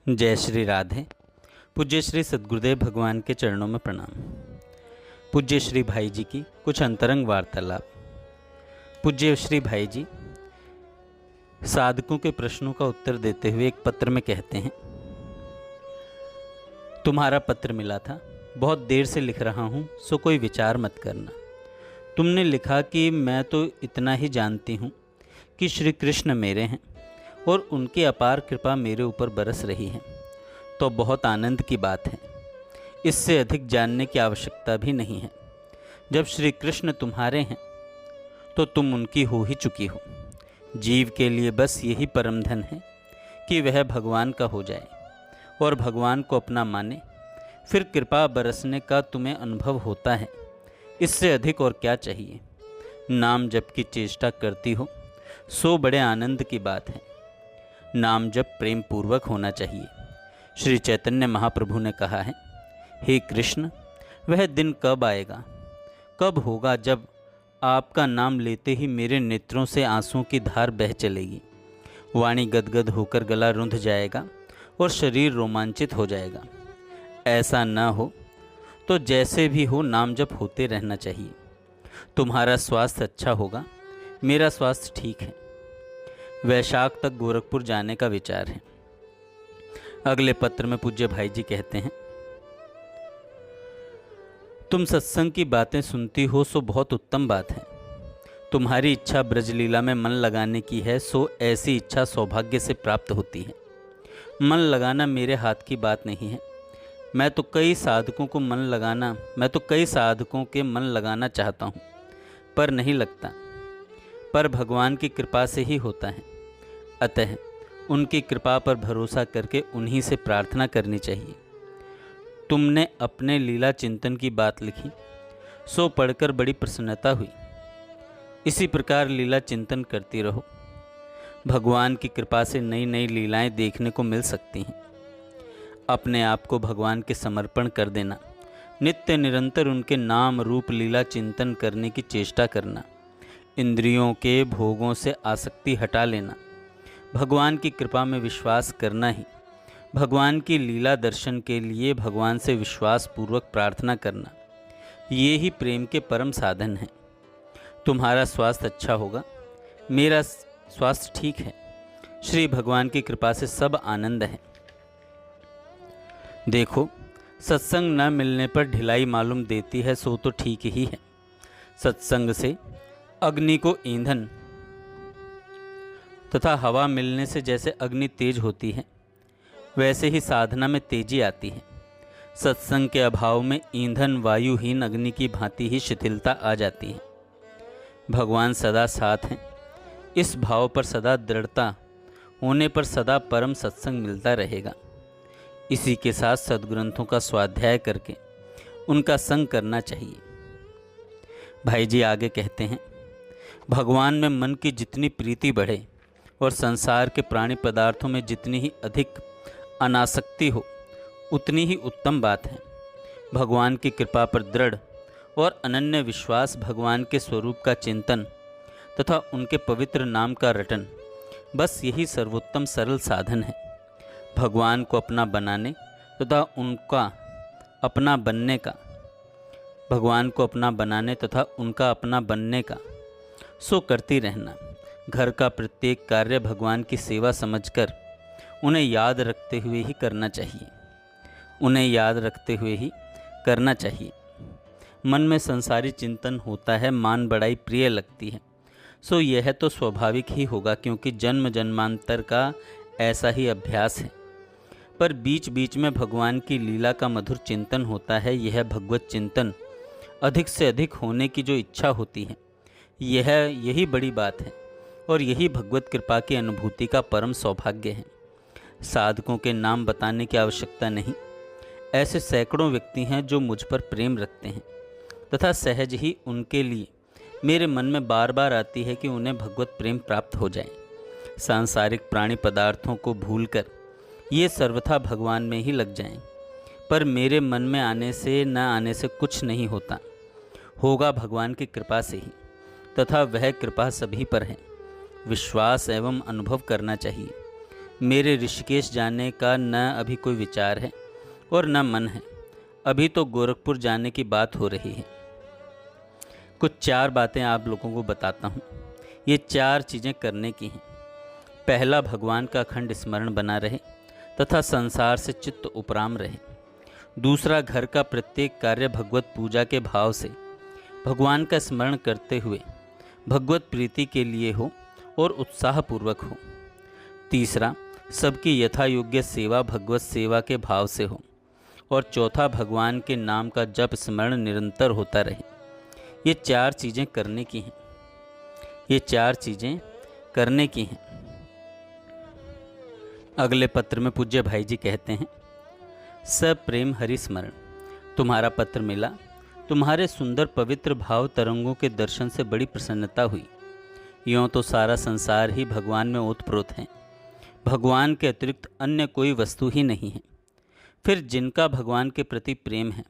जय श्री राधे। पूज्य श्री सद्गुरुदेव भगवान के चरणों में प्रणाम। पूज्य श्री भाई जी की कुछ अंतरंग वार्तालाप। पूज्य श्री भाई जी साधकों के प्रश्नों का उत्तर देते हुए एक पत्र में कहते हैं, तुम्हारा पत्र मिला था, बहुत देर से लिख रहा हूँ, सो कोई विचार मत करना। तुमने लिखा कि मैं तो इतना ही जानती हूँ कि श्री कृष्ण मेरे हैं और उनकी अपार कृपा मेरे ऊपर बरस रही है, तो बहुत आनंद की बात है। इससे अधिक जानने की आवश्यकता भी नहीं है। जब श्री कृष्ण तुम्हारे हैं तो तुम उनकी हो ही चुकी हो। जीव के लिए बस यही परम धन है कि वह भगवान का हो जाए और भगवान को अपना माने, फिर कृपा बरसने का तुम्हें अनुभव होता है। इससे अधिक और क्या चाहिए। नाम जप की चेष्टा करती हो सो बड़े आनंद की बात है। नाम जप प्रेम पूर्वक होना चाहिए। श्री चैतन्य महाप्रभु ने कहा है, हे कृष्ण, वह दिन कब आएगा, कब होगा जब आपका नाम लेते ही मेरे नेत्रों से आंसुओं की धार बह चलेगी, वाणी गदगद होकर गला रुंध जाएगा और शरीर रोमांचित हो जाएगा। ऐसा न हो तो जैसे भी हो नाम जप होते रहना चाहिए। तुम्हारा स्वास्थ्य अच्छा होगा, मेरा स्वास्थ्य ठीक है। वैशाख तक गोरखपुर जाने का विचार है। अगले पत्र में पूज्य भाई जी कहते हैं, तुम सत्संग की बातें सुनती हो सो बहुत उत्तम बात है। तुम्हारी इच्छा ब्रजलीला में मन लगाने की है, सो ऐसी इच्छा सौभाग्य से प्राप्त होती है। मन लगाना मेरे हाथ की बात नहीं है। मैं तो कई साधकों के मन लगाना चाहता हूँ, पर नहीं लगता। पर भगवान की कृपा से ही होता है। अतः उनकी कृपा पर भरोसा करके उन्हीं से प्रार्थना करनी चाहिए। तुमने अपने लीला चिंतन की बात लिखी, सो पढ़कर बड़ी प्रसन्नता हुई। इसी प्रकार लीला चिंतन करती रहो। भगवान की कृपा से नई नई लीलाएं देखने को मिल सकती हैं। अपने आप को भगवान के समर्पण कर देना, नित्य निरंतर उनके नाम रूप लीला चिंतन करने की चेष्टा करना, इंद्रियों के भोगों से आसक्ति हटा लेना, भगवान की कृपा में विश्वास करना ही, भगवान की लीला दर्शन के लिए भगवान से विश्वास पूर्वक प्रार्थना करना, ये ही प्रेम के परम साधन हैं। तुम्हारा स्वास्थ्य अच्छा होगा, मेरा स्वास्थ्य ठीक है। श्री भगवान की कृपा से सब आनंद है। देखो, सत्संग न मिलने पर ढिलाई मालूम देती है, सो तो ठीक ही है। सत्संग से अग्नि को ईंधन तथा हवा मिलने से जैसे अग्नि तेज होती है, वैसे ही साधना में तेजी आती है। सत्संग के अभाव में ईंधन वायुहीन अग्नि की भांति ही शिथिलता आ जाती है। भगवान सदा साथ हैं। इस भाव पर सदा दृढ़ता होने पर सदा परम सत्संग मिलता रहेगा। इसी के साथ सद्ग्रंथों का स्वाध्याय करके उनका संग करना चाहिए। भाई जी आगे कहते हैं, भगवान में मन की जितनी प्रीति बढ़े और संसार के प्राणी पदार्थों में जितनी ही अधिक अनासक्ति हो, उतनी ही उत्तम बात है। भगवान की कृपा पर दृढ़ और अनन्य विश्वास, भगवान के स्वरूप का चिंतन तथा उनके पवित्र नाम का रटन, बस यही सर्वोत्तम सरल साधन है। भगवान को अपना बनाने तथा उनका अपना बनने का, भगवान को अपना बनाने तथा उनका अपना बनने का सो करती रहना। घर का प्रत्येक कार्य भगवान की सेवा समझकर उन्हें याद रखते हुए ही करना चाहिए। मन में संसारी चिंतन होता है, मान बढ़ाई प्रिय लगती है, सो यह तो स्वाभाविक ही होगा, क्योंकि जन्म जन्मांतर का ऐसा ही अभ्यास है। पर बीच बीच में भगवान की लीला का मधुर चिंतन होता है। यह भगवत चिंतन अधिक से अधिक होने की जो इच्छा होती है, यही बड़ी बात है और यही भगवत कृपा की अनुभूति का परम सौभाग्य है। साधकों के नाम बताने की आवश्यकता नहीं। ऐसे सैकड़ों व्यक्ति हैं जो मुझ पर प्रेम रखते हैं तथा सहज ही उनके लिए मेरे मन में बार बार आती है कि उन्हें भगवत प्रेम प्राप्त हो जाए। सांसारिक प्राणी पदार्थों को भूलकर ये सर्वथा भगवान में ही लग जाएं। पर मेरे मन में आने से न आने से कुछ नहीं होता, होगा भगवान की कृपा से ही, तथा वह कृपा सभी पर है। विश्वास एवं अनुभव करना चाहिए। मेरे ऋषिकेश जाने का न अभी कोई विचार है और न मन है। अभी तो गोरखपुर जाने की बात हो रही है। कुछ 4 बातें आप लोगों को बताता हूँ। ये 4 चीज़ें करने की हैं। पहला, भगवान का अखंड स्मरण बना रहे तथा संसार से चित्त उपराम रहे। दूसरा, घर का प्रत्येक कार्य भगवत पूजा के भाव से भगवान का स्मरण करते हुए भगवत प्रीति के लिए हो और उत्साहपूर्वक हो। तीसरा, सबकी यथा योग्य सेवा भगवत सेवा के भाव से हो। और चौथा, भगवान के नाम का जप स्मरण निरंतर होता रहे। ये 4 चीज़ें करने की हैं। ये 4 चीज़ें करने की हैं। अगले पत्र में पूज्य भाई जी कहते हैं, सब प्रेम हरि स्मरण। तुम्हारा पत्र मिला। तुम्हारे सुंदर पवित्र भाव तरंगों के दर्शन से बड़ी प्रसन्नता हुई। यों तो सारा संसार ही भगवान में ओतप्रोत है। भगवान के अतिरिक्त अन्य कोई वस्तु ही नहीं है। फिर जिनका भगवान के प्रति प्रेम है,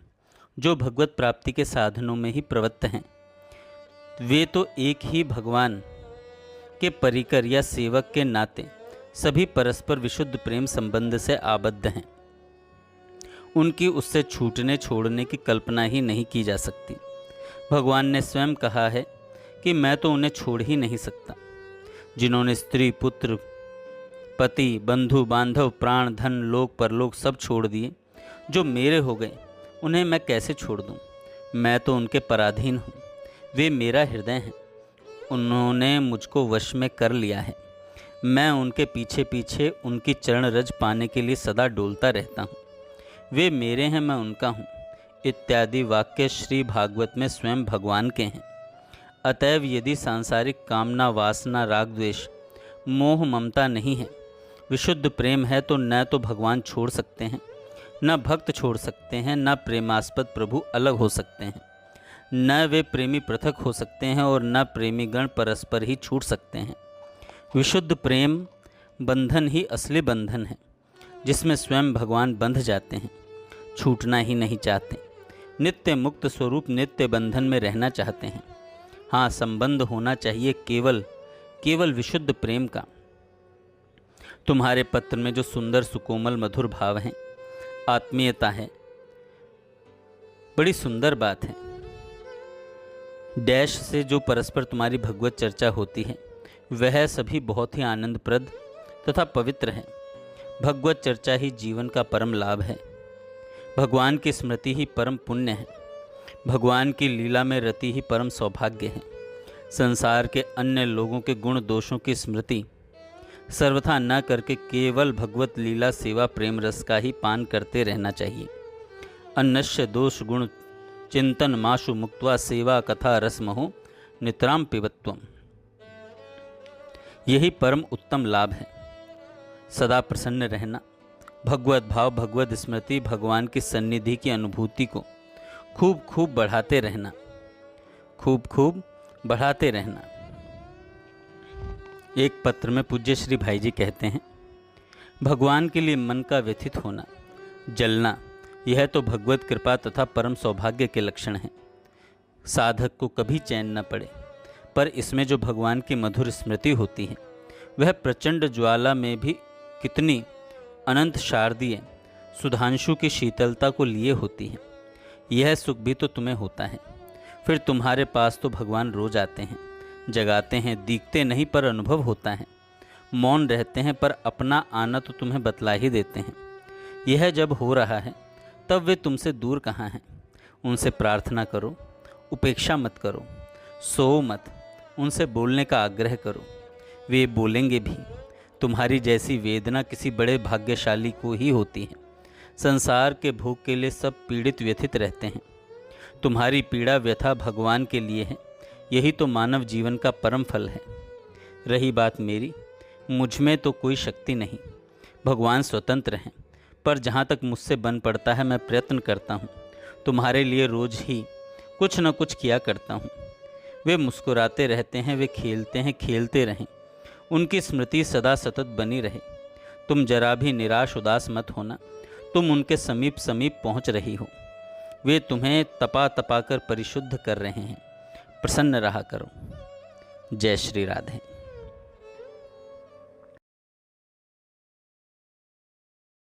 जो भगवत प्राप्ति के साधनों में ही प्रवृत्त हैं, वे तो एक ही भगवान के परिकर या सेवक के नाते सभी परस्पर विशुद्ध प्रेम संबंध से आबद्ध हैं। उनकी उससे छूटने छोड़ने की कल्पना ही नहीं की जा सकती। भगवान ने स्वयं कहा है कि मैं तो उन्हें छोड़ ही नहीं सकता। जिन्होंने स्त्री, पुत्र, पति, बंधु बांधव, प्राण, धन, लोक परलोक सब छोड़ दिए, जो मेरे हो गए, उन्हें मैं कैसे छोड़ दूं? मैं तो उनके पराधीन हूँ। वे मेरा हृदय हैं। उन्होंने मुझको वश में कर लिया है। मैं उनके पीछे पीछे उनकी चरण रज पाने के लिए सदा डोलता रहता हूँ। वे मेरे हैं, मैं उनका हूँ, इत्यादि वाक्य श्री भागवत में स्वयं भगवान के हैं। अतएव यदि सांसारिक कामना, वासना, राग, द्वेष, मोह, ममता नहीं है, विशुद्ध प्रेम है, तो न तो भगवान छोड़ सकते हैं, न भक्त छोड़ सकते हैं, न प्रेमास्पद प्रभु अलग हो सकते हैं, न वे प्रेमी पृथक हो सकते हैं और न प्रेमीगण परस्पर ही छूट सकते हैं। विशुद्ध प्रेम बंधन ही असली बंधन है, जिसमें स्वयं भगवान बंध जाते हैं, छूटना ही नहीं चाहते। नित्य मुक्त स्वरूप नित्य बंधन में रहना चाहते हैं। हाँ, संबंध होना चाहिए केवल विशुद्ध प्रेम का। तुम्हारे पत्र में जो सुंदर सुकोमल मधुर भाव हैं, आत्मीयता है, बड़ी सुंदर बात है। डैश से जो परस्पर तुम्हारी भगवत चर्चा होती है, वह सभी बहुत ही आनंदप्रद तथा पवित्र है। भगवत चर्चा ही जीवन का परम लाभ है। भगवान की स्मृति ही परम पुण्य है। भगवान की लीला में रति ही परम सौभाग्य है। संसार के अन्य लोगों के गुण दोषों की स्मृति सर्वथा न करके केवल भगवत लीला सेवा प्रेम रस का ही पान करते रहना चाहिए। अन्नस्य दोष गुण चिंतन माशु मुक्त्वा सेवा कथा रसमहो नितराम पिबत्वम। यही परम उत्तम लाभ है। सदा प्रसन्न रहना, भगवत भाव, भगवत स्मृति, भगवान की सन्निधि की अनुभूति को खूब खूब बढ़ाते रहना, खूब खूब बढ़ाते रहना। एक पत्र में पूज्य श्री भाई जी कहते हैं, भगवान के लिए मन का व्यथित होना, जलना, यह तो भगवत कृपा तथा परम सौभाग्य के लक्षण हैं। साधक को कभी चैन न पड़े, पर इसमें जो भगवान की मधुर स्मृति होती है, वह प्रचंड ज्वाला में भी कितनी अनंत शारदीय सुधांशु की शीतलता को लिए होती है। यह सुख भी तो तुम्हें होता है। फिर तुम्हारे पास तो भगवान रोज आते हैं, जगाते हैं, दिखते नहीं पर अनुभव होता है, मौन रहते हैं पर अपना आना तो तुम्हें बतला ही देते हैं। यह जब हो रहा है तब वे तुमसे दूर कहाँ हैं? उनसे प्रार्थना करो, उपेक्षा मत करो, सो मत, उनसे बोलने का आग्रह करो। वे बोलेंगे भी। तुम्हारी जैसी वेदना किसी बड़े भाग्यशाली को ही होती है। संसार के भोग के लिए सब पीड़ित व्यथित रहते हैं। तुम्हारी पीड़ा व्यथा भगवान के लिए है। यही तो मानव जीवन का परम फल है। रही बात मेरी, मुझ में तो कोई शक्ति नहीं, भगवान स्वतंत्र हैं, पर जहाँ तक मुझसे बन पड़ता है मैं प्रयत्न करता हूँ। तुम्हारे लिए रोज ही कुछ न कुछ किया करता हूँ। वे मुस्कुराते रहते हैं, वे खेलते हैं, खेलते रहें, उनकी स्मृति सदा सतत बनी रहे। तुम जरा भी निराश उदास मत होना, तुम उनके समीप समीप पहुँच रही हो। वे तुम्हें तपा तपा कर परिशुद्ध कर रहे हैं। प्रसन्न रहा करो। जय श्री राधे।